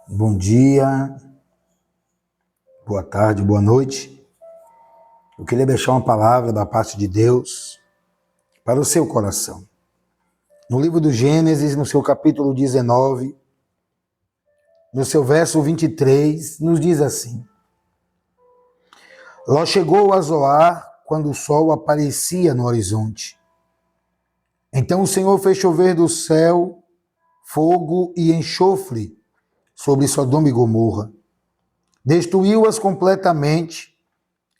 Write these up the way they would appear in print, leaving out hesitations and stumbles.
Bom dia, boa tarde, boa noite. Eu queria deixar uma palavra da parte de Deus para o seu coração. No livro do Gênesis, no seu capítulo 19, no seu verso 23, nos diz assim: Ló chegou a Zoar quando o sol aparecia no horizonte. Então o Senhor fez chover do céu fogo e enxofre sobre Sodoma e Gomorra. Destruiu-as completamente,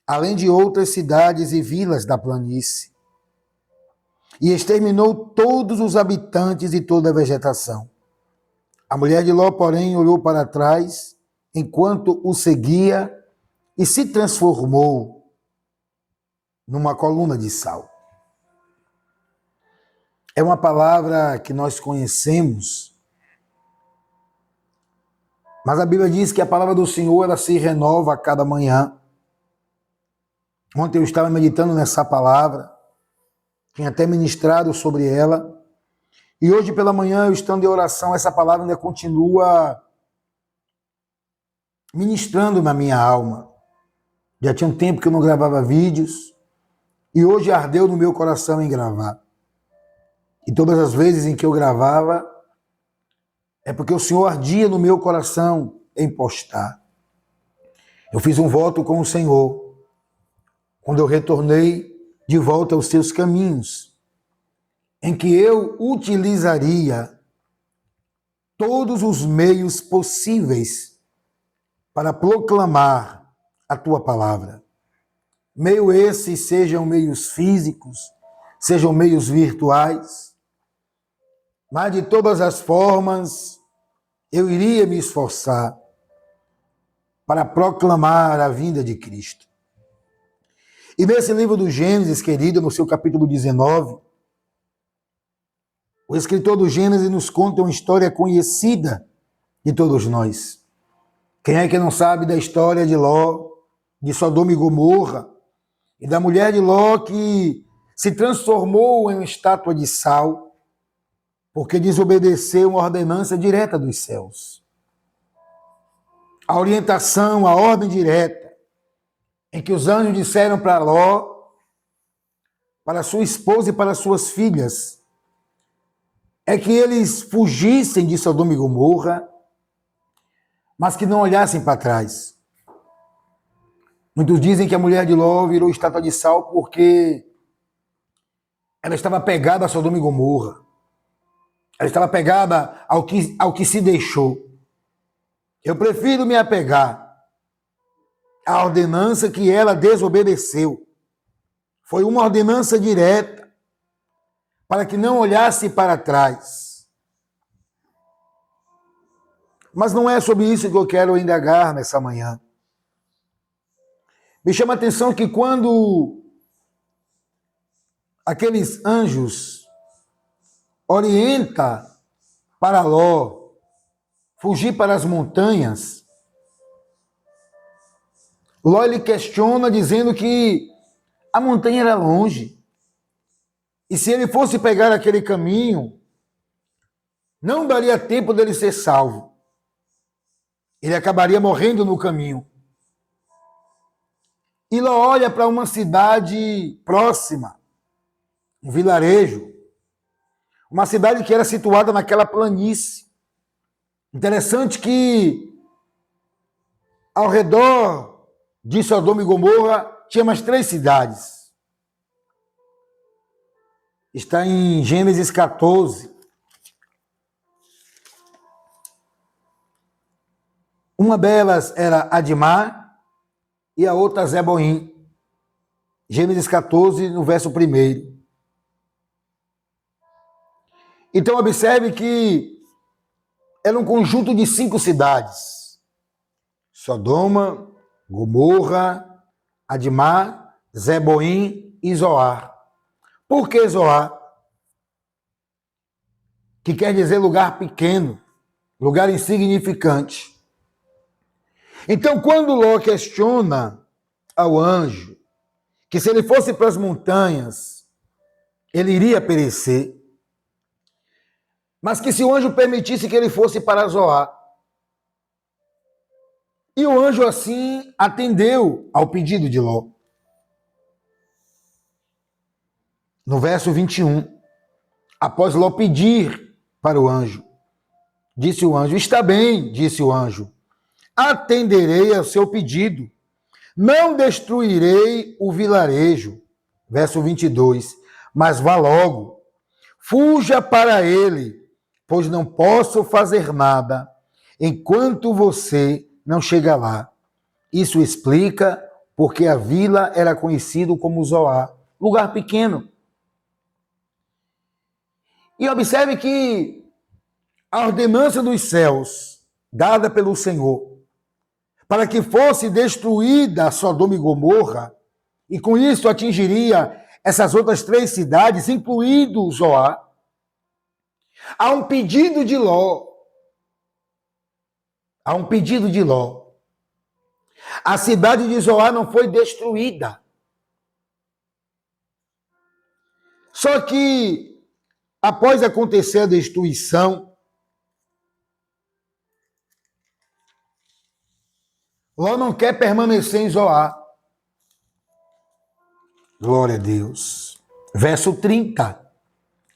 além de outras cidades e vilas da planície, e exterminou todos os habitantes e toda a vegetação. A mulher de Ló, porém, olhou para trás, enquanto o seguia, e se transformou numa coluna de sal. É uma palavra que nós conhecemos, mas a Bíblia diz que a palavra do Senhor ela se renova a cada manhã. Ontem eu estava meditando nessa palavra, tinha até ministrado sobre ela, e hoje pela manhã, eu estando em oração, essa palavra ainda continua ministrando na minha alma. Já tinha um tempo que eu não gravava vídeos, e hoje ardeu no meu coração em gravar. E todas as vezes em que eu gravava, é porque o Senhor ardia no meu coração em postar. Eu fiz um voto com o Senhor, quando eu retornei de volta aos seus caminhos, em que eu utilizaria todos os meios possíveis para proclamar a tua palavra. Meio esses sejam meios físicos, sejam meios virtuais, mas de todas as formas eu iria me esforçar para proclamar a vinda de Cristo. E nesse livro do Gênesis, querido, no seu capítulo 19, o escritor do Gênesis nos conta uma história conhecida de todos nós. Quem é que não sabe da história de Ló, de Sodoma e Gomorra, e da mulher de Ló que se transformou em uma estátua de sal, porque desobedeceu uma ordenança direta dos céus. A orientação, a ordem direta, em que os anjos disseram para Ló, para sua esposa e para suas filhas, é que eles fugissem de Sodoma e Gomorra, mas que não olhassem para trás. Muitos dizem que a mulher de Ló virou estátua de sal porque ela estava pegada a Sodoma e Gomorra. Ela estava pegada ao que se deixou. Eu prefiro me apegar à ordenança que ela desobedeceu. Foi uma ordenança direta para que não olhasse para trás. Mas não é sobre isso que eu quero indagar nessa manhã. Me chama a atenção que quando aqueles anjos orientam para Ló fugir para as montanhas, Ló ele questiona dizendo que a montanha era longe. E se ele fosse pegar aquele caminho, não daria tempo dele ser salvo. Ele acabaria morrendo no caminho. E Ló olha para uma cidade próxima, um vilarejo, uma cidade que era situada naquela planície. Interessante que ao redor de Sodoma e Gomorra tinha mais 3 cidades. Está em Gênesis 14. Uma delas era Admá e a outra Zeboim. Gênesis 14, no verso 1. Então observe que era um conjunto de 5 cidades. Sodoma, Gomorra, Admá, Zeboim e Zoar. Por que Zoar? Que quer dizer lugar pequeno, lugar insignificante. Então, quando Ló questiona ao anjo que se ele fosse para as montanhas, ele iria perecer, mas que se o anjo permitisse que ele fosse para Zoar, E o anjo assim atendeu ao pedido de Ló. No verso 21, após Ló pedir para o anjo, disse o anjo: está bem, disse o anjo, atenderei ao seu pedido, não destruirei o vilarejo. Verso 22, mas vá logo, fuja para ele, pois não posso fazer nada enquanto você não chega lá. Isso explica porque a vila era conhecida como Zoar, lugar pequeno. E observe que a ordenança dos céus, dada pelo Senhor, para que fosse destruída Sodoma e Gomorra, e com isso atingiria essas outras 3 cidades, incluído Zoar, há um pedido de Ló. Há um pedido de Ló. A cidade de Zoar não foi destruída. Só que, após acontecer a destruição, Ló não quer permanecer em Zoar. Glória a Deus. Verso 30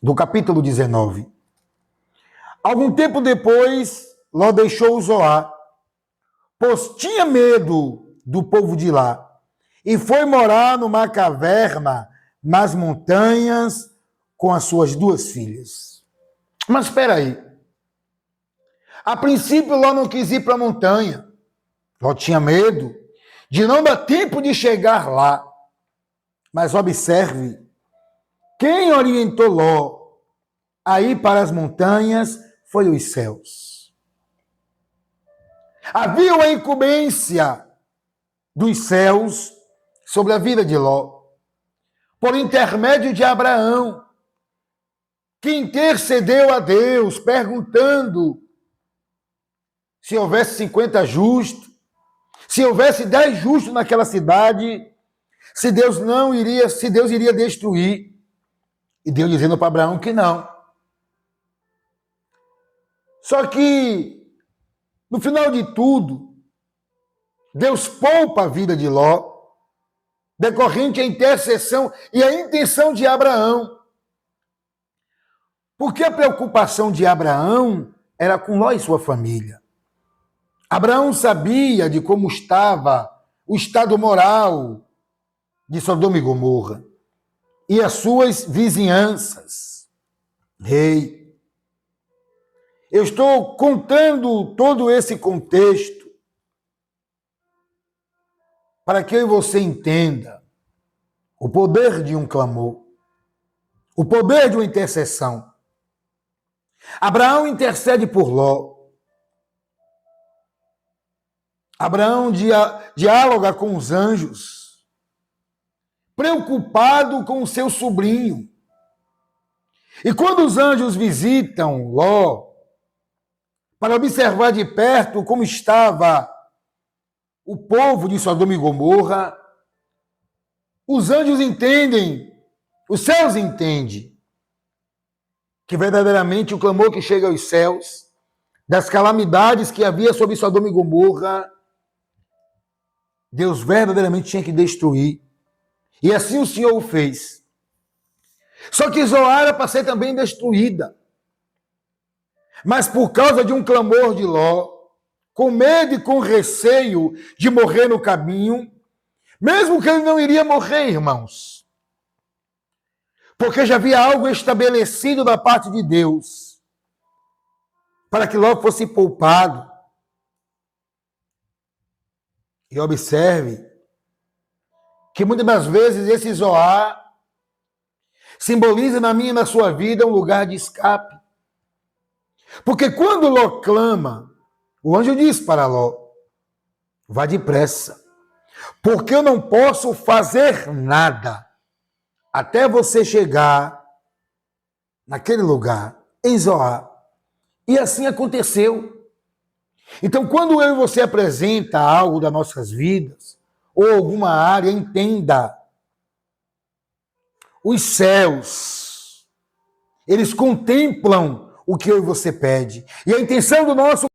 do capítulo 19. Algum tempo depois, Ló deixou Zoar, pois tinha medo do povo de lá, e foi morar numa caverna nas montanhas com as suas 2 filhas. Mas espera aí. A princípio, Ló não quis ir para a montanha. Ló tinha medo de não dar tempo de chegar lá. Mas observe, quem orientou Ló a ir para as montanhas foi os céus. Havia uma incumbência dos céus sobre a vida de Ló, por intermédio de Abraão, que intercedeu a Deus, perguntando se houvesse 50 justos, se houvesse 10 justos naquela cidade, se Deus iria destruir. E Deus dizendo para Abraão que não. Só que, no final de tudo, Deus poupa a vida de Ló, decorrente a intercessão e a intenção de Abraão. Porque a preocupação de Abraão era com Ló e sua família. Abraão sabia de como estava o estado moral de Sodoma e Gomorra e as suas vizinhanças. Rei, eu estou contando todo esse contexto para que eu e você entenda o poder de um clamor, o poder de uma intercessão. Abraão intercede por Ló. Abraão dialoga com os anjos, preocupado com o seu sobrinho. E quando os anjos visitam Ló, para observar de perto como estava o povo de Sodoma e Gomorra, os anjos entendem, os céus entendem, que verdadeiramente o clamor que chega aos céus, das calamidades que havia sobre Sodoma e Gomorra, Deus verdadeiramente tinha que destruir. E assim o Senhor o fez. Só que Zoar era para ser também destruída. Mas por causa de um clamor de Ló, com medo e com receio de morrer no caminho, mesmo que ele não iria morrer, irmãos, porque já havia algo estabelecido da parte de Deus, para que Ló fosse poupado. E observe que muitas das vezes esse Zoar simboliza na minha e na sua vida um lugar de escape. Porque quando Ló clama, o anjo diz para Ló: vá depressa, porque eu não posso fazer nada até você chegar naquele lugar, em Zoar. E assim aconteceu. Então, quando eu e você apresenta algo das nossas vidas, ou alguma área, entenda, os céus, eles contemplam o que eu e você pede. E a intenção do nosso